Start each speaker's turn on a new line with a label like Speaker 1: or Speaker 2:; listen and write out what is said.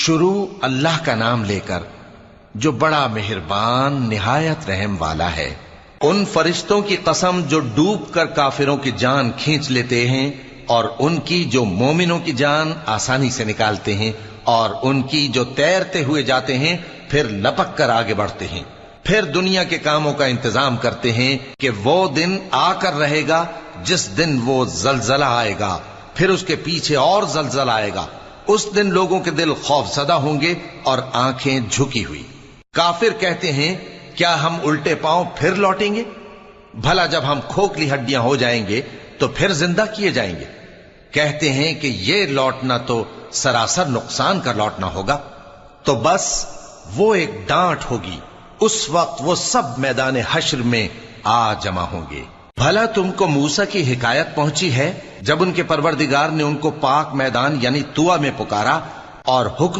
Speaker 1: شروع اللہ کا نام لے کر جو بڑا مہربان نہایت رحم والا ہے۔ ان فرشتوں کی قسم جو ڈوب کر کافروں کی جان کھینچ لیتے ہیں، اور ان کی جو مومنوں کی جان آسانی سے نکالتے ہیں، اور ان کی جو تیرتے ہوئے جاتے ہیں پھر لپک کر آگے بڑھتے ہیں۔ پھر دنیا کے کاموں کا انتظام کرتے ہیں کہ وہ دن آ کر رہے گا جس دن وہ زلزلہ آئے گا، پھر اس کے پیچھے اور زلزلہ آئے گا۔ اس دن لوگوں کے دل خوف زدہ ہوں گے اور آنکھیں جھکی ہوئی۔ کافر کہتے ہیں کیا ہم الٹے پاؤں پھر لوٹیں گے؟ بھلا جب ہم کھوکھلی ہڈیاں ہو جائیں گے تو پھر زندہ کیے جائیں گے؟ کہتے ہیں کہ یہ لوٹنا تو سراسر نقصان کا لوٹنا ہوگا۔ تو بس وہ ایک ڈانٹ ہوگی، اس وقت وہ سب میدان حشر میں آ جمع ہوں گے۔ بھلا تم کو موسیٰ کی حکایت پہنچی ہے جب ان کے پروردگار نے ان کو پاک میدان یعنی طویٰ میں پکارا اور حکم